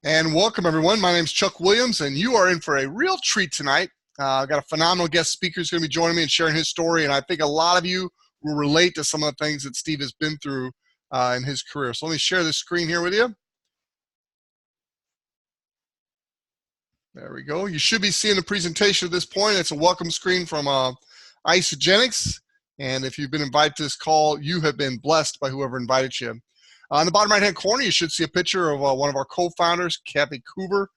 And welcome, everyone. My name is Chuck Williams, and you are in for a real treat tonight. I've got a phenomenal guest speaker who's going to be joining me and sharing his story, and I think a lot of you will relate to some of the things that Steve has been through in his career. So let me share this screen here with you. There we go. You should be seeing the presentation at this point. It's a welcome screen from Isagenix, and if you've been invited to this call, you have been blessed by whoever invited you. On the bottom right-hand corner, you should see a picture of one of our co-founders, Kathy Coover.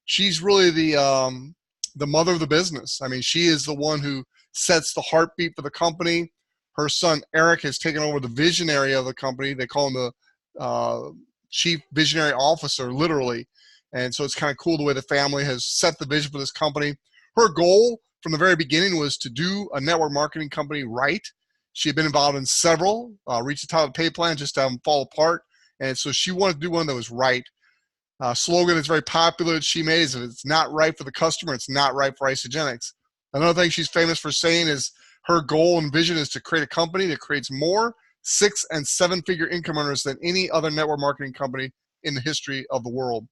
She's really the mother of the business. I mean, she is the one who sets the heartbeat for the company. Her son, Eric, has taken over the visionary of the company. They call him the chief visionary officer, literally. And so it's kind of cool the way the family has set the vision for this company. Her goal from the very beginning was to do a network marketing company right. She had been involved in several, reached the top of the pay plan, just to have them fall apart. And so she wanted to do one that was right. Slogan that's very popular that she made is, if it's not right for the customer, it's not right for Isagenix. Another thing she's famous for saying is her goal and vision is to create a company that creates more 6- and 7-figure income earners than any other network marketing company in the history of the world.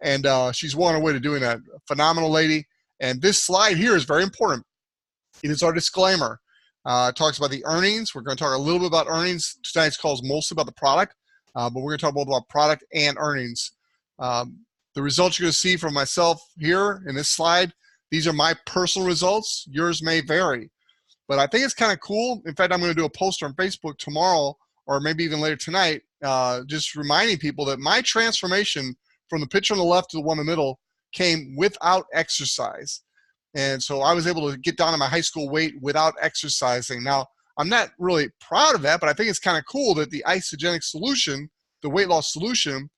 And she's well on her way to doing that. Phenomenal lady. And this slide here is very important. It is our disclaimer. It talks about the earnings. We're going to talk a little bit about earnings. Tonight's call is mostly about the product, but we're going to talk both about product and earnings. The results you're going to see from myself here in this slide, these are my personal results. Yours may vary. But I think it's kind of cool. In fact, I'm going to do a post on Facebook tomorrow, or maybe even later tonight, just reminding people that my transformation from the picture on the left to the one in the middle came without exercise. And so I was able to get down to my high school weight without exercising. Now, I'm not really proud of that, but I think it's kind of cool that the Isagenix solution, the weight loss solution,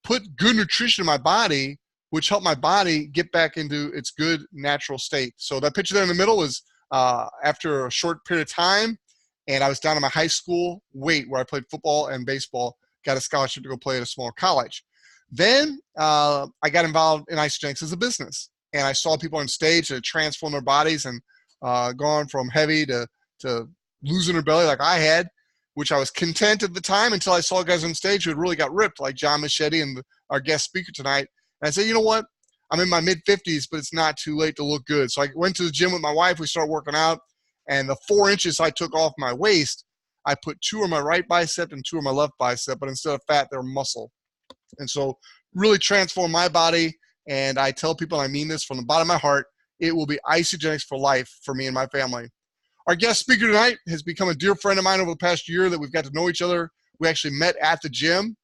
put good nutrition in my body, which helped my body get back into its good natural state. So that picture there in the middle was after a short period of time, and I was down to my high school weight where I played football and baseball, got a scholarship to go play at a smaller college. Then I got involved in Isagenix as a business, and I saw people on stage that transformed their bodies and gone from heavy to losing their belly like I had, which I was content at the time until I saw guys on stage who had really got ripped, like John Machete and our guest speaker tonight. And I said, you know what? I'm in my mid-50s, but it's not too late to look good. So I went to the gym with my wife. We started working out, and the 4 inches I took off my waist, I put 2 on my right bicep and 2 on my left bicep, but instead of fat, they're muscle. And so really transformed my body. And I tell people, and I mean this from the bottom of my heart, it will be Isagenix for life for me and my family. Our guest speaker tonight has become a dear friend of mine over the past year that we've got to know each other. We actually met at the gym.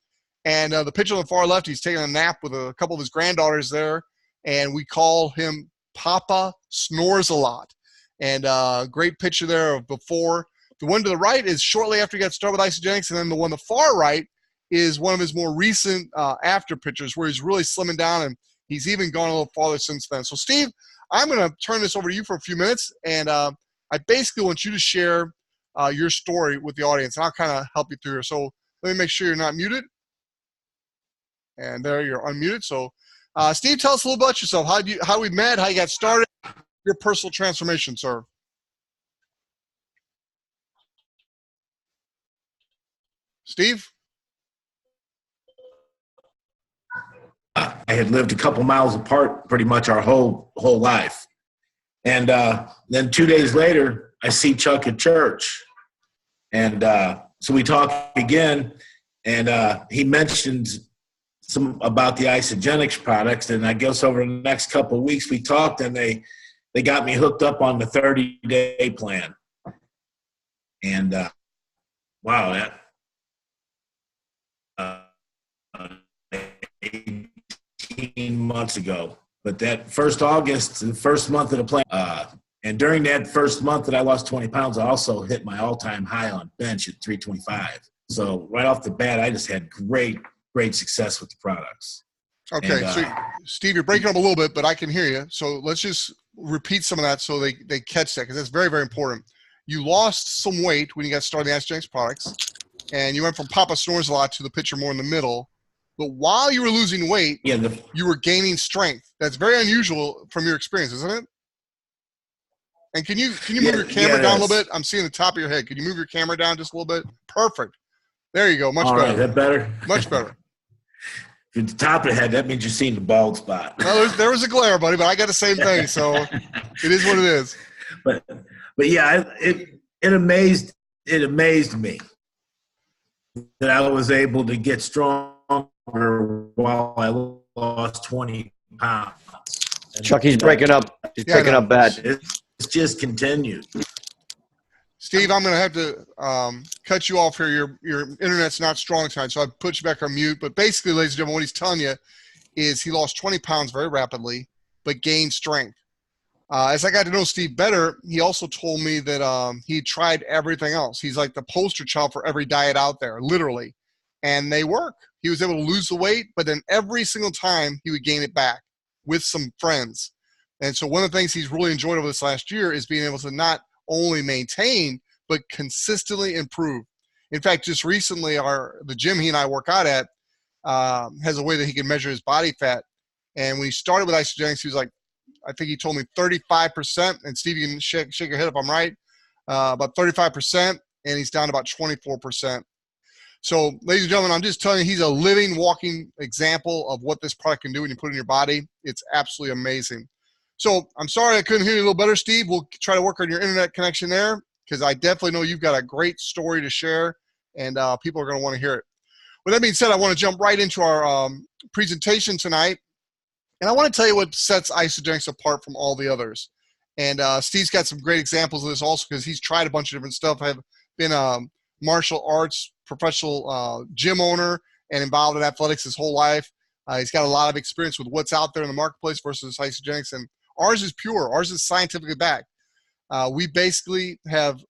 And the picture on the far left, he's taking a nap with a couple of his granddaughters there. And we call him Papa Snores a Lot. And great picture there of before. The one to the right is shortly after he got started with Isagenix. And then the one to the far right is one of his more recent after pictures where he's really slimming down, and he's even gone a little farther since then. So Steve, I'm going to turn this over to you for a few minutes, and I basically want you to share your story with the audience, and I'll kind of help you through here. So let me make sure you're not muted. And there, you're unmuted. So Steve, tell us a little about yourself. How we met, how you got started, your personal transformation, sir. Steve? I had lived a couple miles apart pretty much our whole life. And then 2 days later, I see Chuck at church. And so we talk again, and he mentioned some about the Isagenix products. And I guess over the next couple of weeks we talked, and they got me hooked up on the 30-day plan. And wow, that 18 months ago. But that first August, the first month of the plan, and during that first month that I lost 20 pounds, I also hit my all-time high on bench at 325. So right off the bat, I just had great success with the products. Okay, and, so Steve, you're breaking up a little bit, but I can hear you. So let's just repeat some of that so they catch that, because that's very, very important. You lost some weight when you got started in the Isagenix products, and you went from Papa Snores a Lot to the picture more in the middle. But while you were losing weight, you were gaining strength. That's very unusual from your experience, isn't it? And can you move your camera down a little bit? I'm seeing the top of your head. Can you move your camera down just a little bit? Perfect. There you go. Much better. Right, that better? Much better. If you're at the top of the head, that means you've seen the bald spot. Well, there was a glare, buddy, but I got the same thing, so it is what it is. But yeah, it amazed me that I was able to get stronger while I lost 20 pounds. Chucky's breaking up. He's breaking up bad. It's just continued. Steve, I'm going to have to cut you off here. Your internet's not strong tonight, so I put you back on mute. But basically, ladies and gentlemen, what he's telling you is he lost 20 pounds very rapidly, but gained strength. As I got to know Steve better, he also told me that he tried everything else. He's like the poster child for every diet out there, literally. And they work. He was able to lose the weight, but then every single time he would gain it back with some friends. And so one of the things he's really enjoyed over this last year is being able to not only maintain, but consistently improve. In fact, just recently, the gym he and I work out at has a way that he can measure his body fat. And when he started with Isagenix, he was like, I think he told me 35%. And Steve, you can shake your head if I'm right. About 35%, and he's down to about 24%. So, ladies and gentlemen, I'm just telling you, he's a living, walking example of what this product can do when you put it in your body. It's absolutely amazing. So, I'm sorry I couldn't hear you a little better, Steve. We'll try to work on your internet connection there, because I definitely know you've got a great story to share, and people are going to want to hear it. With that being said, I want to jump right into our presentation tonight. And I want to tell you what sets Isagenix apart from all the others. And Steve's got some great examples of this also, because he's tried a bunch of different stuff. I've been a martial arts professional gym owner and involved in athletics his whole life. He's got a lot of experience with what's out there in the marketplace versus Isagenix. And ours is pure. Ours is scientifically backed. We basically have,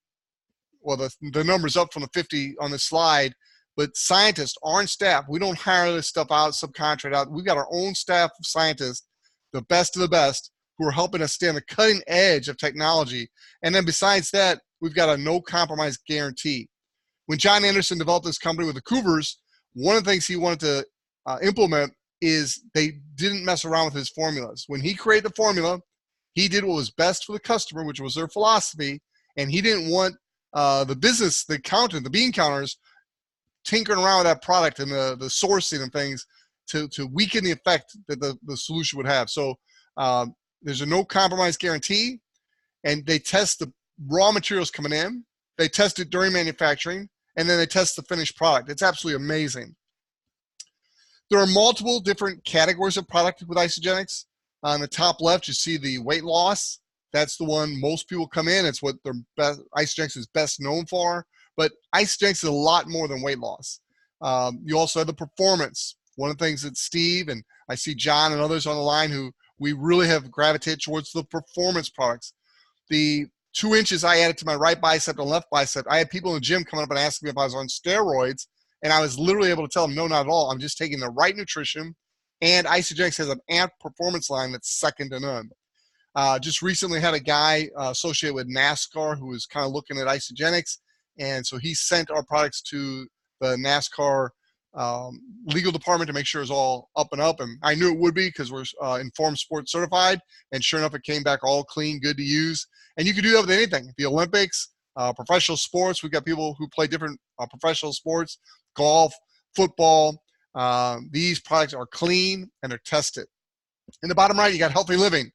well, the number's up from the 50 on the slide, but scientists, our own staff, we don't hire this stuff out, subcontract out. We've got our own staff of scientists, the best of the best, who are helping us stay on the cutting edge of technology. And then besides that, we've got a no compromise guarantee. When John Anderson developed this company with the Cougars, one of the things he wanted to implement is they didn't mess around with his formulas. When he created the formula, he did what was best for the customer, which was their philosophy, and he didn't want the business, the accountant, the bean counters, tinkering around with that product and the sourcing and things to weaken the effect that the solution would have. So there's a no compromise guarantee, and they test the raw materials coming in, they test it during manufacturing, and then they test the finished product. It's absolutely amazing. There are multiple different categories of product with Isagenix. On the top left, you see the weight loss. That's the one most people come in. It's what their best, Isagenix is best known for. But Isagenix is a lot more than weight loss. You also have the performance. One of the things that Steve and I see John and others on the line who we really have gravitated towards the performance products. The 2 inches I added to my right bicep and left bicep, I had people in the gym coming up and asking me if I was on steroids, and I was literally able to tell them, no, not at all. I'm just taking the right nutrition, and Isagenix has an amp performance line that's second to none. Just recently had a guy associated with NASCAR who was kind of looking at Isagenix, and so he sent our products to the NASCAR legal department to make sure it's all up and up. And I knew it would be because we're Informed Sports certified. And sure enough, it came back all clean, good to use. And you can do that with anything. The Olympics, professional sports. We've got people who play different professional sports, golf, football. These products are clean and they're tested. In the bottom right, you got healthy living.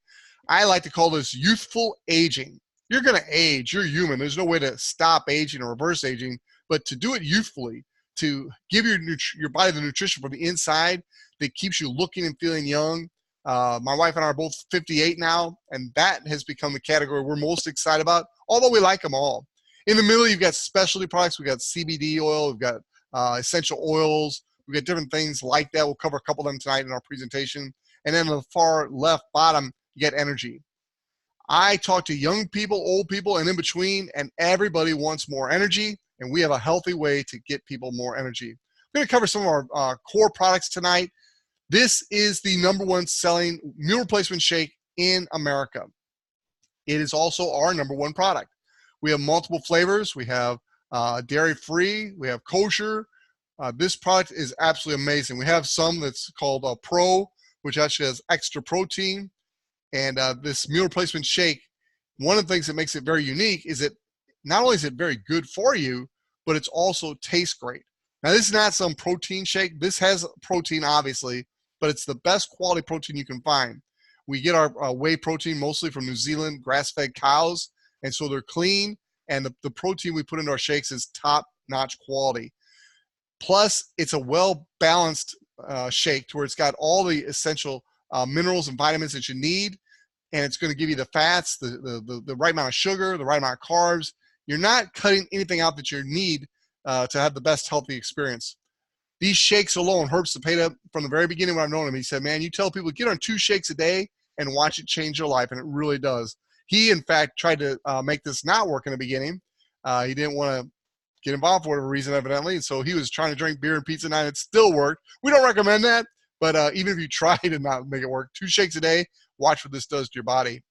I like to call this youthful aging. You're going to age. You're human. There's no way to stop aging or reverse aging. But to do it youthfully, to give your body the nutrition from the inside that keeps you looking and feeling young. My wife and I are both 58 now, and that has become the category we're most excited about, although we like them all. In the middle, you've got specialty products. We've got CBD oil. We've got essential oils. We've got different things like that. We'll cover a couple of them tonight in our presentation. And then on the far left bottom, you get energy. I talk to young people, old people, and in between, and everybody wants more energy, and we have a healthy way to get people more energy. I'm going to cover some of our core products tonight. This is the #1 selling meal replacement shake in America. It is also our #1 product. We have multiple flavors. We have dairy-free. We have kosher. This product is absolutely amazing. We have some that's called Pro, which actually has extra protein. And this meal replacement shake, one of the things that makes it very unique is that not only is it very good for you, but it's also tastes great. Now, this is not some protein shake. This has protein, obviously, but it's the best quality protein you can find. We get our whey protein mostly from New Zealand, grass-fed cows, and so they're clean, and the protein we put into our shakes is top-notch quality. Plus, it's a well-balanced shake to where it's got all the essential minerals and vitamins that you need, and it's going to give you the fats, the right amount of sugar, the right amount of carbs. You're not cutting anything out that you need to have the best healthy experience. These shakes alone, Herb Cepeda, from the very beginning when I've known him, he said, man, you tell people, get on 2 shakes a day and watch it change your life, and it really does. He, in fact, tried to make this not work in the beginning. He didn't want to get involved for whatever reason, evidently, and so he was trying to drink beer and pizza, and it still worked. We don't recommend that, but even if you try to not make it work, 2 shakes a day, watch what this does to your body.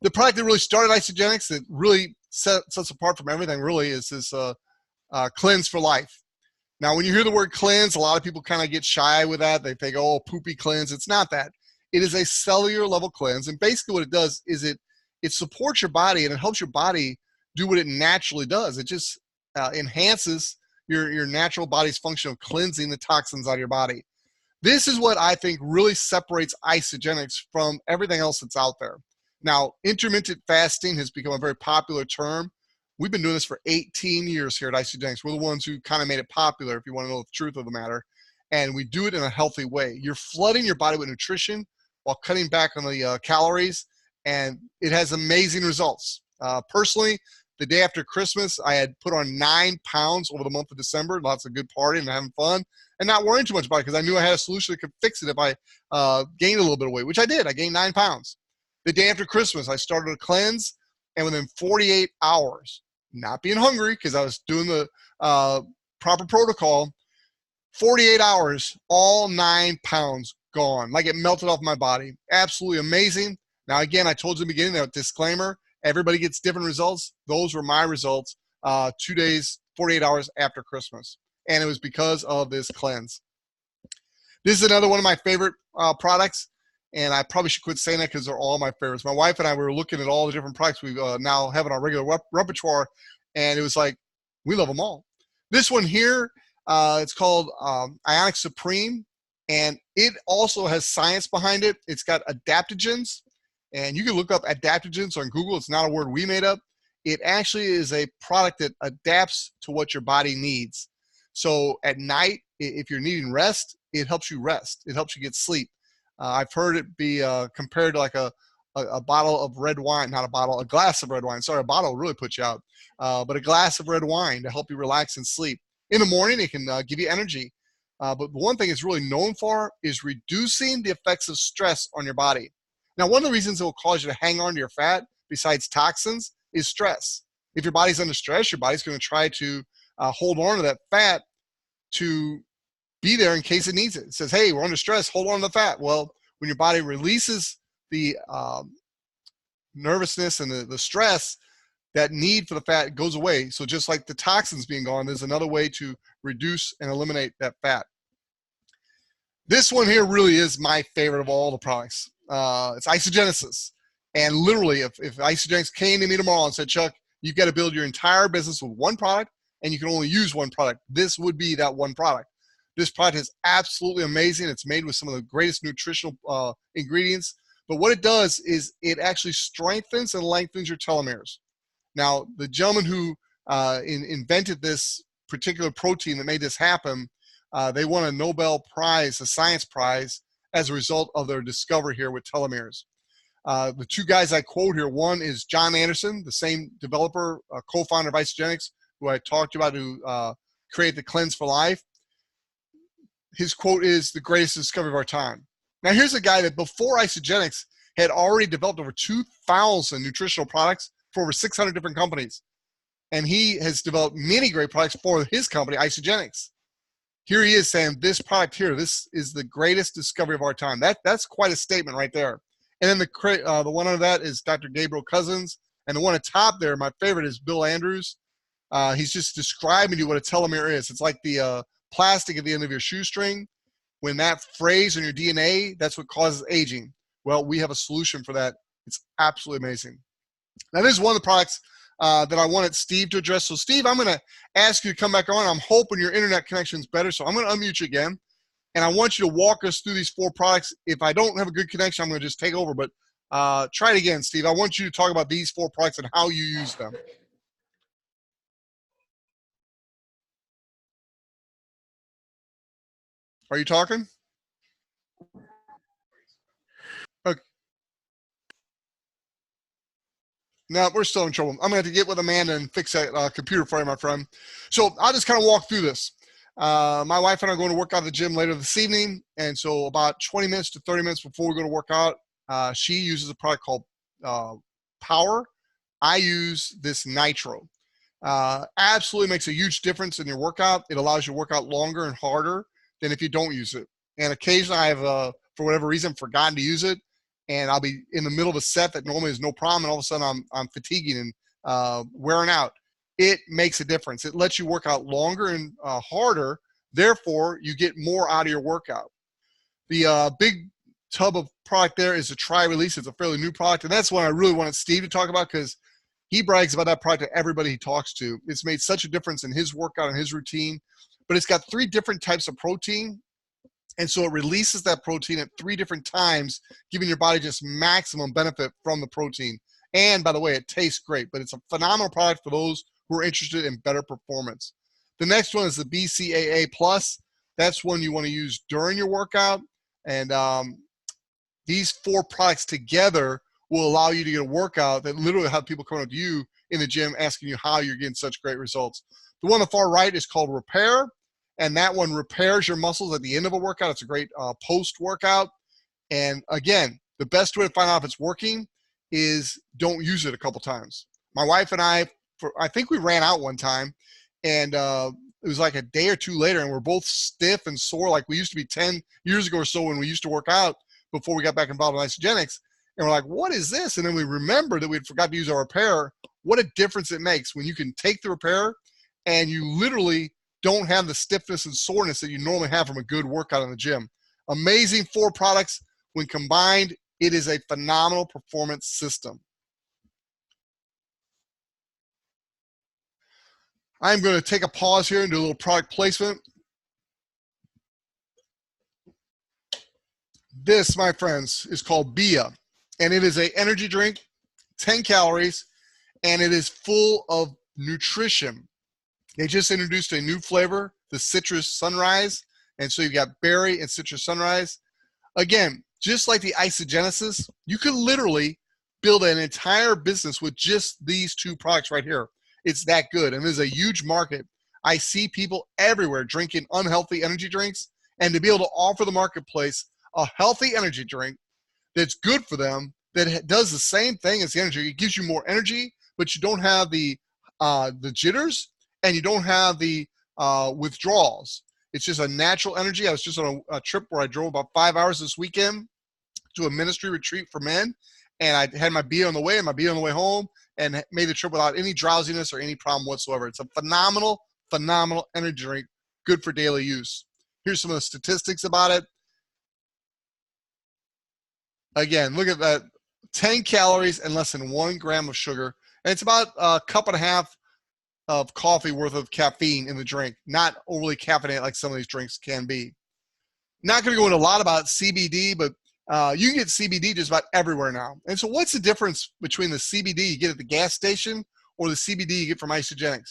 The product that really started Isagenix, that really sets us apart from everything, really, is this Cleanse for Life. Now, when you hear the word cleanse, a lot of people kind of get shy with that. They think, oh, poopy cleanse. It's not that. It is a cellular level cleanse, and basically what it does is it supports your body, and it helps your body do what it naturally does. It just enhances your natural body's function of cleansing the toxins out of your body. This is what I think really separates Isagenix from everything else that's out there. Now, intermittent fasting has become a very popular term. We've been doing this for 18 years here at Isagenix. We're the ones who kind of made it popular, if you want to know the truth of the matter. And we do it in a healthy way. You're flooding your body with nutrition while cutting back on the calories, and it has amazing results. Personally, the day after Christmas, I had put on 9 pounds over the month of December. Lots of good partying and having fun and not worrying too much about it because I knew I had a solution that could fix it if I gained a little bit of weight, which I did. I gained 9 pounds. The day after Christmas, I started a cleanse, and within 48 hours, not being hungry because I was doing the proper protocol, 48 hours, all 9 pounds gone. Like it melted off my body. Absolutely amazing. Now, again, I told you in the beginning, that disclaimer, everybody gets different results. Those were my results 2 days, 48 hours after Christmas. And it was because of this cleanse. This is another one of my favorite products. And I probably should quit saying that because they're all my favorites. My wife and I were looking at all the different products we now have in our regular repertoire. And it was like, we love them all. This one here, it's called Ionic Supreme. And it also has science behind it. It's got adaptogens. And you can look up adaptogens on Google. It's not a word we made up. It actually is a product that adapts to what your body needs. So at night, if you're needing rest, it helps you rest. It helps you get sleep. I've heard it be compared to like a bottle of red wine, not a bottle, a glass of red wine. Sorry, a bottle will really put you out. But a glass of red wine to help you relax and sleep. In the morning, it can give you energy. But the one thing it's really known for is reducing the effects of stress on your body. Now, one of the reasons it will cause you to hang on to your fat, besides toxins, is stress. If your body's under stress, your body's going to try to hold on to that fat to be there in case it needs it. It says, hey, we're under stress, hold on to the fat. Well, when your body releases the nervousness and the stress, that need for the fat goes away. So just like the toxins being gone, there's another way to reduce and eliminate that fat. This one here really is my favorite of all the products. It's Isagenix. And literally, if Isagenix came to me tomorrow and said, Chuck, you've got to build your entire business with one product, and you can only use one product, this would be that one product. This product is absolutely amazing. It's made with some of the greatest nutritional ingredients. But what it does is it actually strengthens and lengthens your telomeres. Now, the gentleman who invented this particular protein that made this happen, they won a Nobel Prize, a science prize, as a result of their discovery here with telomeres. The 2 guys I quote here, one is John Anderson, the same developer, co-founder of Isagenix, who I talked about, who created the Cleanse for Life. His quote is, the greatest discovery of our time. Now, here's a guy that before Isagenix had already developed over 2,000 nutritional products for over 600 different companies. And he has developed many great products for his company, Isagenix. Here he is saying, this product here, this is the greatest discovery of our time. That's quite a statement right there. And then the one under that is Dr. Gabriel Cousins. And the one at top there, my favorite, is Bill Andrews. He's just describing to you what a telomere is. It's like the plastic at the end of your shoestring. When that frays in your DNA, that's what causes aging. Well, we have a solution for that. It's absolutely amazing. Now, this is one of the products that I wanted Steve to address. So Steve, I'm going to ask you to come back on. I'm hoping your internet connection is better. So I'm going to unmute you again. And I want you to walk us through these 4 products. If I don't have a good connection, I'm going to just take over. But try it again, Steve. I want you to talk about these 4 products and how you use them. Are you talking? Okay. No, we're still in trouble. I'm going to have to get with Amanda and fix that computer for you, my friend. So I'll just kind of walk through this. My wife and I are going to work out at the gym later this evening. And so about 20 minutes to 30 minutes before we go to work out, she uses a product called Power. I use this Nitro. Absolutely makes a huge difference in your workout. It allows you to work out longer and harder than if you don't use it. And occasionally I have, for whatever reason, forgotten to use it. And I'll be in the middle of a set that normally is no problem. And all of a sudden I'm fatiguing and wearing out. It makes a difference. It lets you work out longer and harder. Therefore, you get more out of your workout. The big tub of product there is a Tri-Release. It's a fairly new product. And that's what I really wanted Steve to talk about because he brags about that product to everybody he talks to. It's made such a difference in his workout and his routine. But it's got 3 different types of protein. And so it releases that protein at 3 different times, giving your body just maximum benefit from the protein. And by the way, it tastes great, but it's a phenomenal product for those who are interested in better performance. The next one is the BCAA Plus. That's one you want to use during your workout. And these 4 products together will allow you to get a workout that literally have people coming up to you in the gym asking you how you're getting such great results. The one on the far right is called Repair. And that one repairs your muscles at the end of a workout. It's a great post-workout. And again, the best way to find out if it's working is don't use it a couple times. My wife and I think we ran out one time, and it was like a day or 2 later, and we're both stiff and sore like we used to be 10 years ago or so when we used to work out before we got back involved in Isagenix. And we're like, what is this? And then we remembered that we'd forgot to use our Repair. What a difference it makes when you can take the Repair and you literally don't have the stiffness and soreness that you normally have from a good workout in the gym. Amazing 4 products. When combined, it is a phenomenal performance system. I'm going to take a pause here and do a little product placement. This, my friends, is called BIA, and it is an energy drink, 10 calories, and it is full of nutrition. They just introduced a new flavor, the Citrus Sunrise, and so you've got berry and citrus sunrise. Again, just like the Isagenesis, you could literally build an entire business with just these 2 products right here. It's that good, and there's a huge market. I see people everywhere drinking unhealthy energy drinks, and to be able to offer the marketplace a healthy energy drink that's good for them, that does the same thing as the energy. It gives you more energy, but you don't have the jitters, and you don't have the withdrawals. It's just a natural energy. I was just on a trip where I drove about 5 hours this weekend to a ministry retreat for men, and I had my BIA on the way and my BIA on the way home, and made the trip without any drowsiness or any problem whatsoever. It's a phenomenal, phenomenal energy drink, good for daily use. Here's some of the statistics about it. Again, look at that, 10 calories and less than 1 gram of sugar. And it's about a cup and a half of coffee worth of caffeine in the drink. Not overly caffeinated like some of these drinks can be. Not going to go into a lot about CBD, but you can get CBD just about everywhere now. And so what's the difference between the CBD you get at the gas station or the CBD you get from Isagenix?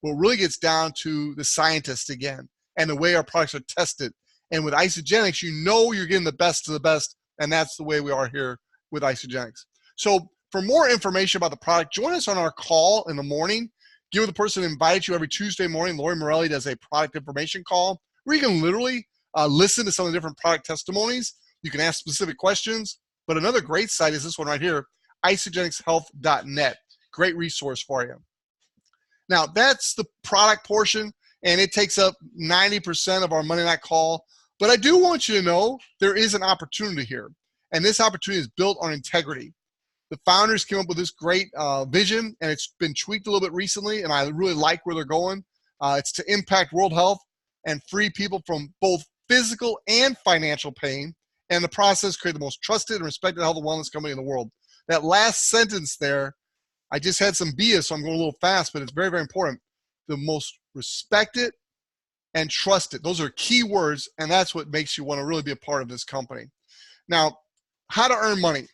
Well, it really gets down to the scientists again and the way our products are tested. And with Isagenix, you know you're getting the best of the best, and that's the way we are here with Isagenix. So for more information about the product, join us on our call in the morning. Give the person who invited you every Tuesday morning. Lori Morelli does a product information call where you can literally listen to some of the different product testimonies. You can ask specific questions. But another great site is this one right here, isagenixhealth.net. Great resource for you. Now, that's the product portion, and it takes up 90% of our Monday night call. But I do want you to know there is an opportunity here, and this opportunity is built on integrity. The founders came up with this great vision, and it's been tweaked a little bit recently, and I really like where they're going. It's to impact world health and free people from both physical and financial pain, and in the process create the most trusted and respected health and wellness company in the world. That last sentence there I just had some BIA, so I'm going a little fast, but it's very, very important. The most respected and trusted. Those are key words, and that's what makes you want to really be a part of this company. Now, how to earn money.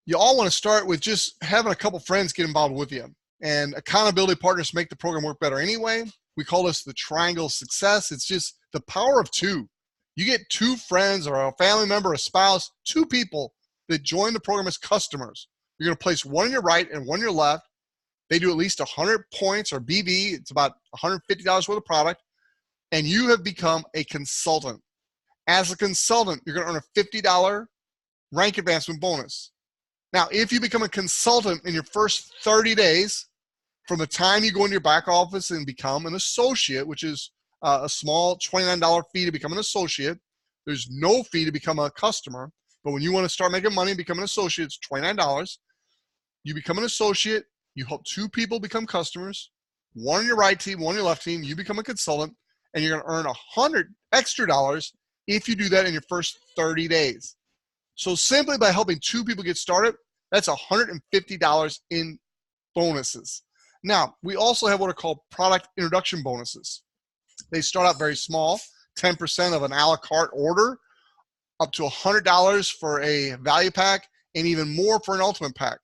You all want to start with just having a couple friends get involved with you. And accountability partners make the program work better anyway. We call this the triangle of success. It's just the power of two. You get two friends or a family member, a spouse, two people that join the program as customers. You're going to place one on your right and one on your left. They do at least 100 points or BV. It's about $150 worth of product. And you have become a consultant. As a consultant, you're going to earn a $50 rank advancement bonus. Now, if you become a consultant in your first 30 days, from the time you go into your back office and become an associate, which is a small $29 fee to become an associate, there's no fee to become a customer. But when you want to start making money and become an associate, it's $29. You become an associate, you help two people become customers, one on your right team, one on your left team, you become a consultant, and you're going to earn $100 extra if you do that in your first 30 days. So simply by helping two people get started, that's $150 in bonuses. Now, we also have what are called product introduction bonuses. They start out very small, 10% of an a la carte order, up to $100 for a value pack, and even more for an ultimate pack.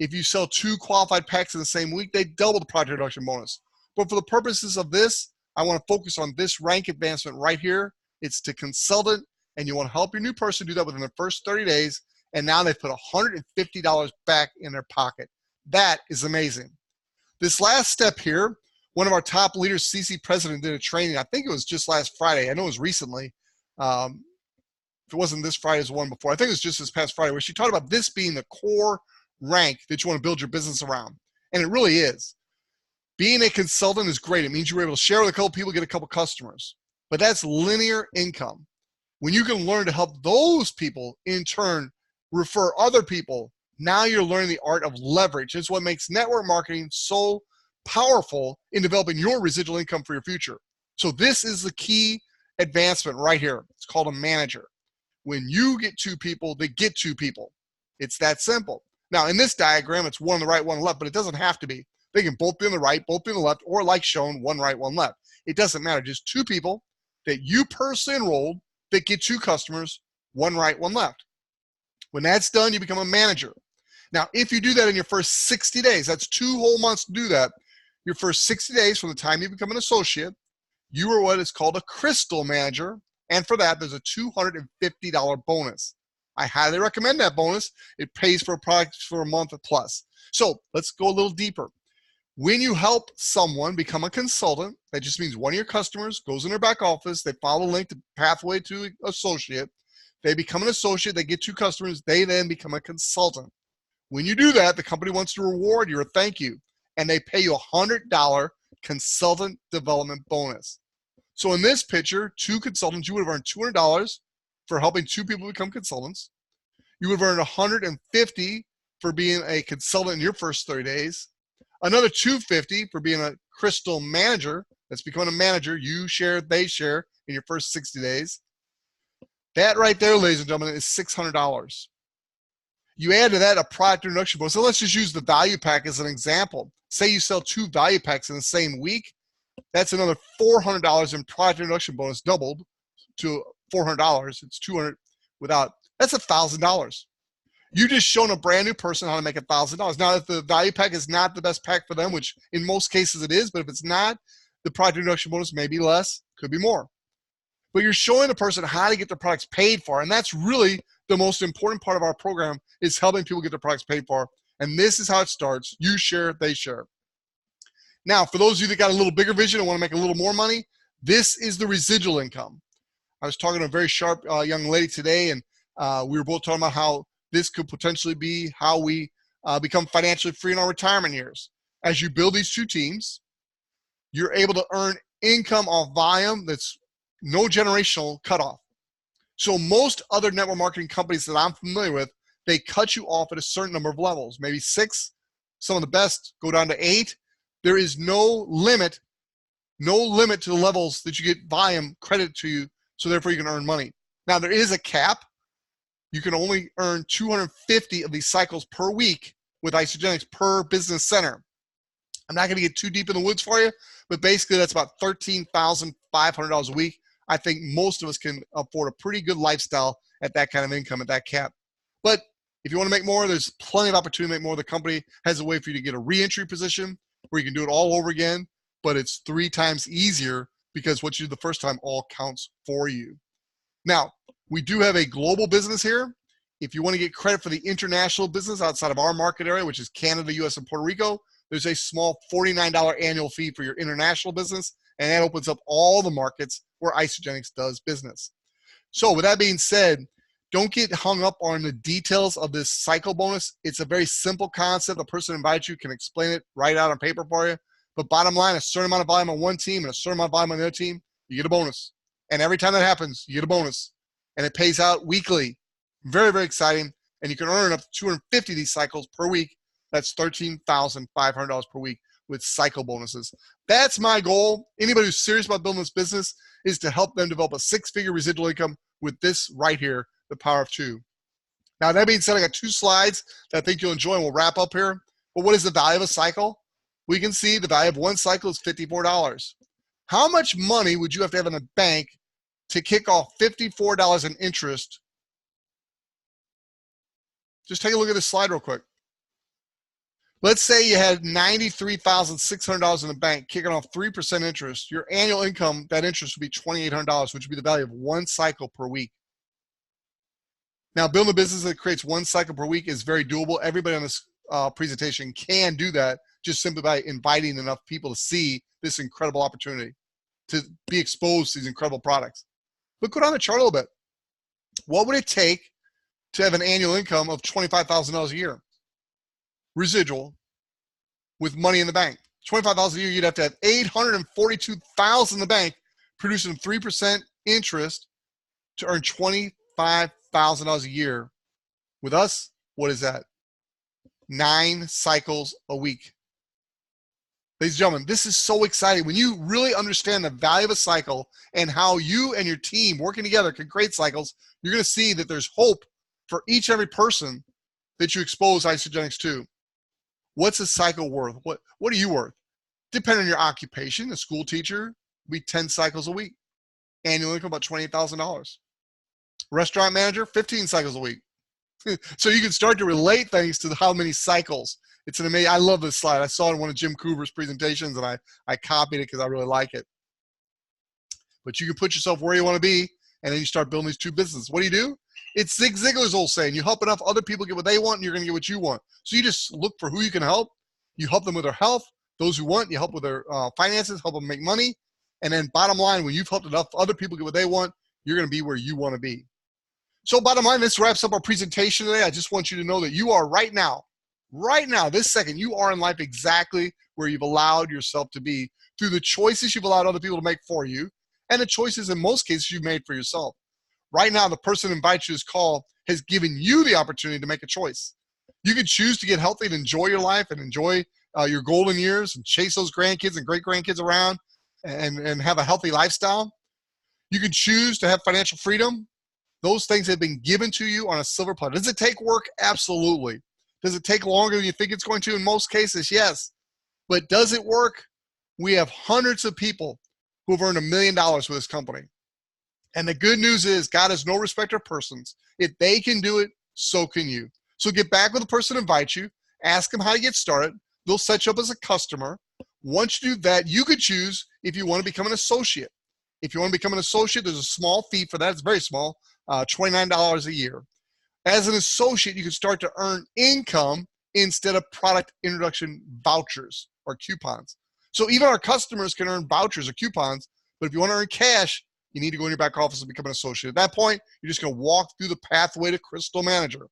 If you sell 2 qualified packs in the same week, they double the product introduction bonus. But for the purposes of this, I want to focus on this rank advancement right here. It's to consultant, and you want to help your new person do that within the first 30 days, and now they've put $150 back in their pocket. That is amazing. This last step here, one of our top leaders, CC President, did a training. I think it was just last Friday. I know it was recently. If it wasn't this Friday, it was the one before. I think it was just this past Friday, where she talked about this being the core rank that you want to build your business around. And it really is. Being a consultant is great. It means you were able to share with a couple people, get a couple customers. But that's linear income. When you can learn to help those people, in turn, refer other people, now you're learning the art of leverage. It's what makes network marketing so powerful in developing your residual income for your future. So this is the key advancement right here. It's called a manager. When you get two people, they get two people. It's that simple. Now, in this diagram, it's one on the right, one on the left, but it doesn't have to be. They can both be on the right, both be on the left, or like shown, one right, one left. It doesn't matter. Just two people that you personally enrolled that get two customers, one right, one left. When that's done, you become a manager. Now, if you do that in your first 60 days, that's 2 whole months to do that. Your first 60 days from the time you become an associate, you are what is called a crystal manager. And for that, there's a $250 bonus. I highly recommend that bonus. It pays for a product for a month plus. So let's go a little deeper. When you help someone become a consultant, that just means one of your customers goes in their back office, they follow the link to pathway to associate, they become an associate, they get 2 customers, they then become a consultant. When you do that, the company wants to reward you or thank you, and they pay you a $100 consultant development bonus. So in this picture, 2 consultants, you would have earned $200 for helping 2 people become consultants. You would have earned $150 for being a consultant in your first 30 days. Another $250 for being a crystal manager. That's becoming a manager. You share, they share in your first 60 days. That right there, ladies and gentlemen, is $600. You add to that a product introduction bonus. So let's just use the value pack as an example. Say you sell 2 value packs in the same week. That's another $400 in product introduction bonus, doubled to $400. It's $200 without. That's $1,000. You just shown a brand new person how to make $1,000. Now, if the value pack is not the best pack for them, which in most cases it is, but if it's not, the product introduction bonus may be less, could be more. But you're showing the person how to get their products paid for, and that's really the most important part of our program, is helping people get their products paid for. And this is how it starts. You share, they share. Now, for those of you that got a little bigger vision and want to make a little more money, this is the residual income. I was talking to a very sharp young lady today, and we were both talking about how this could potentially be how we become financially free in our retirement years. As you build these 2 teams, you're able to earn income off volume that's no generational cutoff. So most other network marketing companies that I'm familiar with, they cut you off at a certain number of levels, maybe 6. Some of the best go down to 8. There is no limit to the levels that you get volume credit to you, so therefore you can earn money. Now, there is a cap. You can only earn 250 of these cycles per week, with Isagenix per business center. I'm not going to get too deep in the woods for you, but basically that's about $13,500 a week. I think most of us can afford a pretty good lifestyle at that kind of income, at that cap. But if you want to make more, there's plenty of opportunity to make more. The company has a way for you to get a re-entry position where you can do it all over again, but it's 3 times easier because what you do the first time all counts for you. Now, we do have a global business here. If you want to get credit for the international business outside of our market area, which is Canada, US, and Puerto Rico, there's a small $49 annual fee for your international business, and that opens up all the markets where Isagenix does business. So with that being said, don't get hung up on the details of this cycle bonus. It's a very simple concept. The person who invites you can explain it right out on paper for you. But bottom line, a certain amount of volume on one team and a certain amount of volume on the other team, you get a bonus. And every time that happens, you get a bonus. And it pays out weekly. Very, very exciting. And you can earn up to 250 of these cycles per week. That's $13,500 per week with cycle bonuses. That's my goal. Anybody who's serious about building this business is to help them develop a 6-figure residual income with this right here, the power of 2. Now, that being said, I got 2 slides that I think you'll enjoy and we'll wrap up here. But what is the value of a cycle? We can see the value of one cycle is $54. How much money would you have to have in the bank to kick off $54 in interest? Just take a look at this slide real quick. Let's say you had $93,600 in the bank, kicking off 3% interest. Your annual income, that interest would be $2,800, which would be the value of 1 cycle per week. Now, building a business that creates 1 cycle per week is very doable. Everybody on this presentation can do that just simply by inviting enough people to see this incredible opportunity, to be exposed to these incredible products. But go down the chart a little bit. What would it take to have an annual income of $25,000 a year? Residual with money in the bank. $25,000 a year, you'd have to have $842,000 in the bank, producing 3% interest to earn $25,000 a year. With us, what is that? 9 cycles a week. Ladies and gentlemen, this is so exciting. When you really understand the value of a cycle and how you and your team working together can create cycles, you're going to see that there's hope for each and every person that you expose Isagenix to. What's a cycle worth? What are you worth? Depending on your occupation, a school teacher, be 10 cycles a week. Annual income about $28,000. Restaurant manager, 15 cycles a week. So you can start to relate things to how many cycles. It's an amazing, I love this slide. I saw it in one of Jim Coover's presentations and I copied it because I really like it. But you can put yourself where you want to be and then you start building these 2 businesses. What do? It's Zig Ziglar's old saying, you help enough other people get what they want and you're going to get what you want. So you just look for who you can help. You help them with their health. Those who want, you help with their finances, help them make money. And then bottom line, when you've helped enough other people get what they want, you're going to be where you want to be. So bottom line, this wraps up our presentation today. I just want you to know that you are right now, this second, you are in life exactly where you've allowed yourself to be through the choices you've allowed other people to make for you and the choices in most cases you've made for yourself. Right now, the person who invites you to this call has given you the opportunity to make a choice. You can choose to get healthy and enjoy your life and enjoy your golden years and chase those grandkids and great-grandkids around and have a healthy lifestyle. You can choose to have financial freedom. Those things have been given to you on a silver platter. Does it take work? Absolutely. Does it take longer than you think it's going to? In most cases, yes. But does it work? We have hundreds of people who have earned $1 million with this company. And the good news is God is no respecter of persons. If they can do it, so can you. So get back with the person who invites you. Ask them how to get started. They'll set you up as a customer. Once you do that, you could choose if you want to become an associate. If you want to become an associate, there's a small fee for that. It's very small, $29 a year. As an associate, you can start to earn income instead of product introduction vouchers or coupons. So even our customers can earn vouchers or coupons, but if you want to earn cash, you need to go in your back office and become an associate. At that point, you're just going to walk through the pathway to Crystal Manager.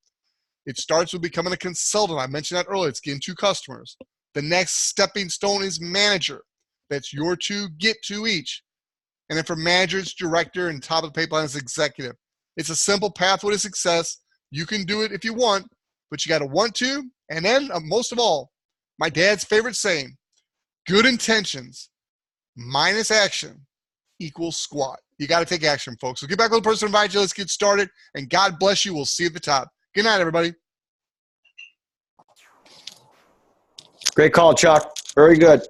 It starts with becoming a consultant. I mentioned that earlier. It's getting 2 customers. The next stepping stone is manager. That's your 2 get to each. And then from manager, it's director, and top of the pay plan is executive. It's a simple pathway to success. You can do it if you want, but you got to want to. And then, most of all, my dad's favorite saying, good intentions minus action equals squat. You got to take action, folks. So get back with the person who invited you. Let's get started. And God bless you. We'll see you at the top. Good night, everybody. Great call, Chuck. Very good.